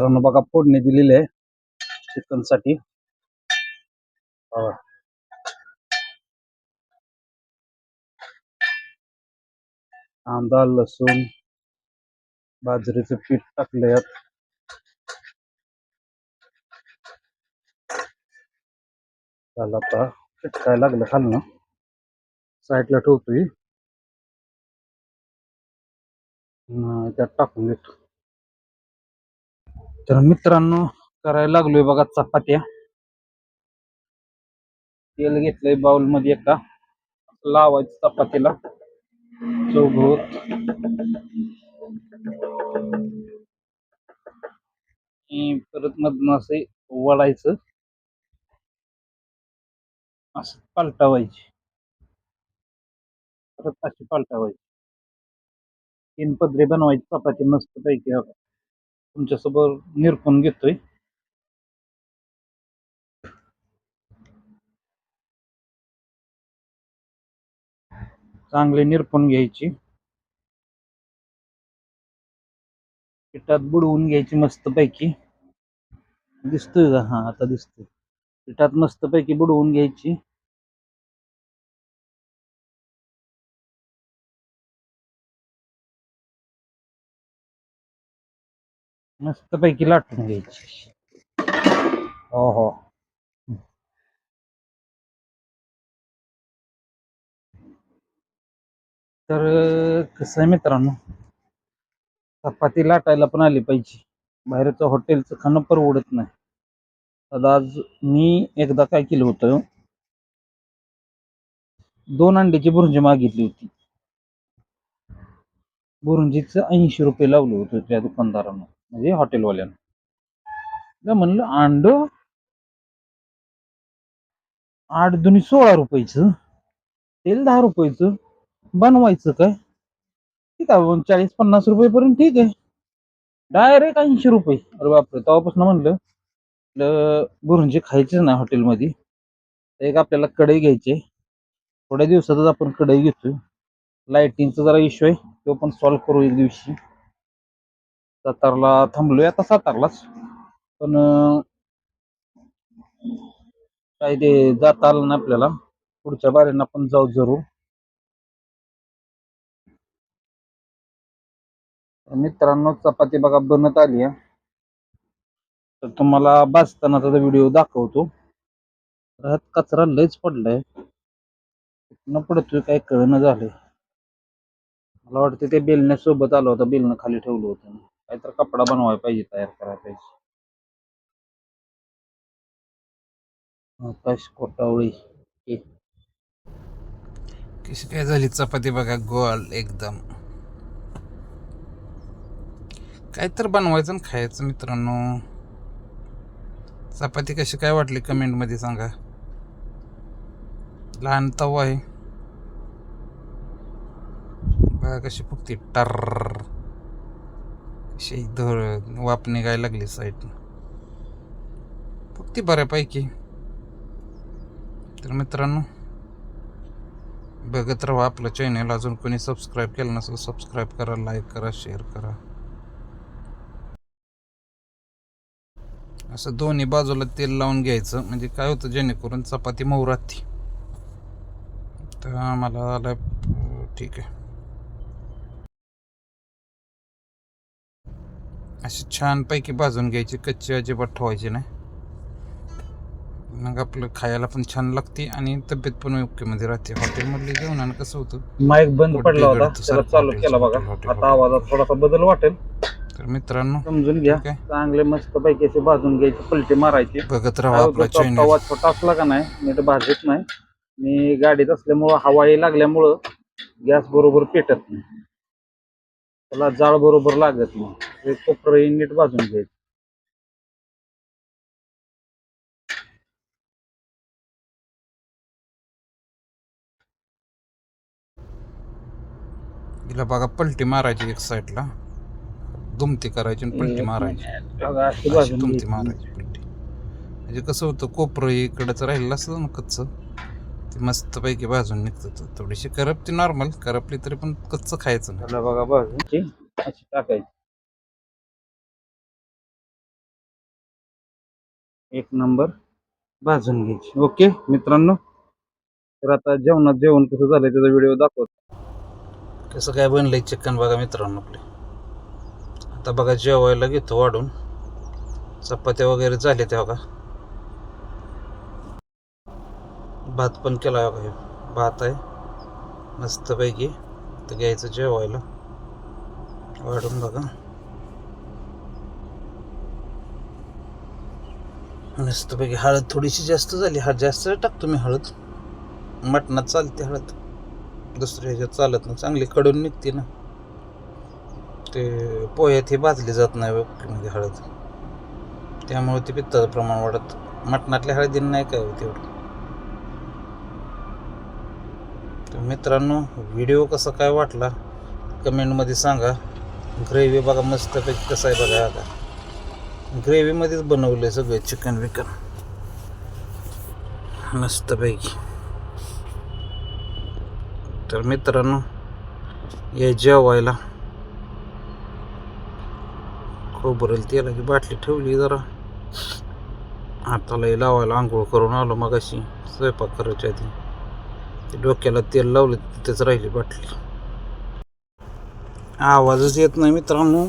मित्रांनो बघा फोडणी दिलेली आहे चिकन साठी. कांदा लसूण बाजरीचं पीठ टाकलं यात. त्याला आता चिटकाय लागलं खालनं. साईडला ठेवतोय. त्यात टाकून घेतो. तर मित्रांनो करायला लागलोय बघा चपात्या. तेल घेतलंय बाउल मध्ये एका. लावायचं चपातीला चौघ. परत मधनं असे वळायचं, असं पालटावायची, परत अशी पालटावायची. 3 पदरी बनवायची चपाती मस्त पैकी. तुमच्यासोबत निरपून घेतोय. चांगली निरपून घ्यायची. पिठात बुडवून घ्यायची मस्त पैकी. दिसतोय का? हा आता दिसतोय. पिठात मस्त पैकी बुडवून घ्यायची. मस्त पैकी लाटून घ्यायची. हो हो. तर कसं आहे मित्रांनो, चपाती लाटायला पण आली पाहिजे. बाहेरचं हॉटेलचं खाणं परवडत नाही. आता आज मी एकदा काय केलं होतं, 2 अंड्याची भुर्जी मागितली होती. भुर्जीचं 80 रुपये लावलं होतं त्या दुकानदारानं, म्हणजे हॉटेलवाल्यानं. म्हणलं अंड 8 दुनी 16 रुपयाचं, तेल 10 रुपयाचं, बनवायचं काय? ठीक आहे 40-50 रुपये पर्यंत ठीक आहे. डायरेक्ट 80 रुपये. अरे बापरे. तेव्हापासून म्हणलं भुर्जी खायचीच नाही हॉटेलमध्ये. एक आपल्याला कढई घ्यायची. थोड्या दिवसातच आपण कढई घेतोय. लाईटिंगचा जरा इश्यू आहे, तो पण सॉल्व्ह करू एक दिवशी. सातारला थांबलोय आता, सातारलाच. पण काय ते जाता आलं ना आपल्याला. पुढच्या बारीनं आपण जाऊ जरूर. मित्रांनो चपाती बघा बनत आली आहे. तर तुम्हाला भाजतानाचा व्हिडिओ दाखवतो. ह्यात कचरा लयच पडलाय. न पडतोय काय कळना झालंय. मला वाटतं ते बेलण्यासोबत आलं होतं, बेलणं खाली ठेवलं होतं. काहीतर कपडा बनवायला पाहिजे, तयार करायला पाहिजे. आकाश कोटावळी. कशी काय झाली चपाती बघा, गोल एकदम. काय तर बनवायचं आणि खायचं मित्रांनो. चपाती कशी काय वाटली कमेंट मध्ये सांगा. लहान तवा आहे बघा कशी फुगती टर. कशी वाप निघायला लागली साईड. फुगती बऱ्यापैकी. तर मित्रांनो बघत राहा आपलं चॅनल. अजून कोणी सबस्क्राईब केलं नसेल सबस्क्राईब करा, लाईक करा, शेअर करा. असं दोन्ही बाजूला तेल लावून घ्यायचं, म्हणजे काय होतं जेणेकरून चपाती मऊ राहते. तर आम्हाला आलं ठीक आहे. अशी छानपैकी भाजून घ्यायची, कच्ची अजिबात ठेवायची नाही. मग आपलं खायला पण छान लागते आणि तब्येत पण ओके मध्ये राहते. हॉटेलमधले जेवणानं कसं होतं, माईक बंद पडला होता त्याला चालू केला बघा. आता आवाजात थोडासा बदल वाटेल. तर मित्रांनो समजून घ्या. चांगले मस्त पैकी असे भाजून घ्यायचे, पलटी मारायची. बघत राहा आपला चॅनल. तवा छोटा असला का नाही नीट भाजत नाही. मी गाडीत असल्यामुळं हवाई लागल्यामुळं गॅस बरोबर पेटत नाही, त्याला जाळ बरोबर लागत नाही. कोपरही नीट भाजून घ्यायचं. हिला बघा पलटी मारायची, एक साईडला दुमती करायची आणि पलटी मारायची. दुमती मारायची पलटी, म्हणजे कसं होतं कोपरं इकडचं राहिलेलं असतं ना कच्चं, ते मस्त पैकी भाजून निघतं. थोडीशी करपती, नॉर्मल करपली तरी पण कच्चं खायचं नाही. बघा भाजून अशी टाकायची. एक नंबर भाजून घ्यायची. ओके मित्रांनो, तर आता जेवणात जेवण कसं झालंय त्याचा व्हिडिओ दाखवतो. कसं काय बनलंय चिकन बघा मित्रांनो आपले. आता बघा जेवायला घेतो वाढून. चपात्या वगैरे झाले ते बघा. भात पण केला बघा. भात आहे मस्तपैकी. तर घ्यायचं जेवायला वाढून बघा. मस्तपैकी हळद थोडीशी जास्त झाली. जास्त टाकतो मी हळद. मटणात चालते हळद, दुसऱ्या ह्याच्यात चालत नाही. चांगली कडून निघते ना, ते पोह्यात हे भाजली जात नाही म्हणजे हळद, त्यामुळे ते पित्ताचं प्रमाण वाढत. मटणातल्या हळदीनं नाही काय होत एवढं. तर मित्रांनो, व्हिडिओ कसा काय वाटला कमेंटमध्ये सांगा. ग्रेव्ही बघा मस्तपैकी कसं आहे बघा. आता ग्रेव्हीमध्येच बनवलं आहे सगळं चिकन विकन मस्तपैकी. तर मित्रांनो, या जेवायला खोबरेल तेलाची बाटली ठेवली जरा हातालाही लावायला. आंघोळ करून आलो मग अशी स्वयंपाक करायच्या आधी. ते डोक्याला तेल लावलं तिथेच राहिली बाटली. आवाजच येत नाही मित्रांनो.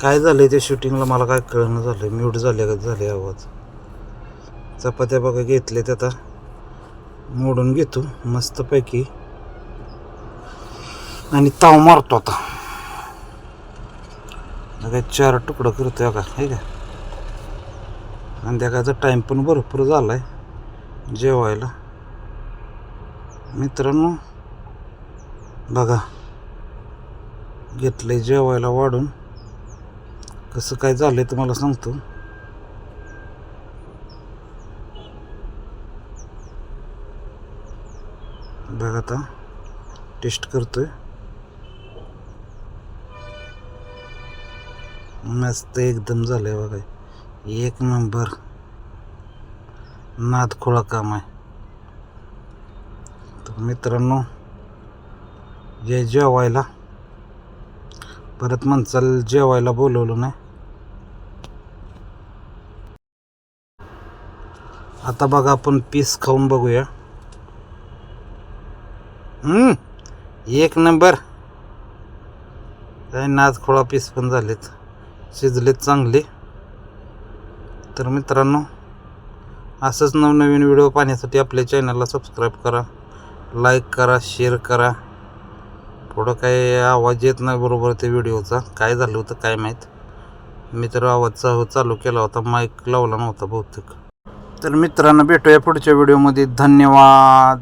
काय झालंय त्या शूटिंगला मला काय कळणं झालंय. म्यूट झाले का झाले आवाज. चपात्या बघा घेतल्यात, आता मोडून घेतो मस्तपैकी आणि ताव मारतो. आता काय 4 तुकडं करतोय का, हे का. संध्याकाळचा टाईम पण भरपूर झालाय जेवायला. मित्रांनो बघा, घेतलंय जेवायला वाढून. कसं काय झालंय तुम्हाला सांगतो. बघा आता टेस्ट करतोय. मस्त एकदम झालंय बघा. एक नंबर नादखोळा काम आहे. तर मित्रांनो, जे जेवायला परत म्हणचाल जेवायला बोलवलं नाही. आता बघा आपण पीस खाऊन बघूया. एक नंबर. काय नादखोळा पीस पण झालेत, शिजलेत चांगले. तर मित्रांनो, असंच नवनवीन व्हिडिओ पाहण्यासाठी आपल्या चॅनलला सबस्क्राईब करा, लाईक करा, शेअर करा. थोडं काय आवाज येत नाही बरोबर त्या व्हिडिओचा. काय झालं होतं काय माहीत. मी तर आवाज चालू केला होता, माईक लावला नव्हता बहुतेक. तर मित्रांनो, भेटूया पुढच्या व्हिडिओमध्ये. धन्यवाद.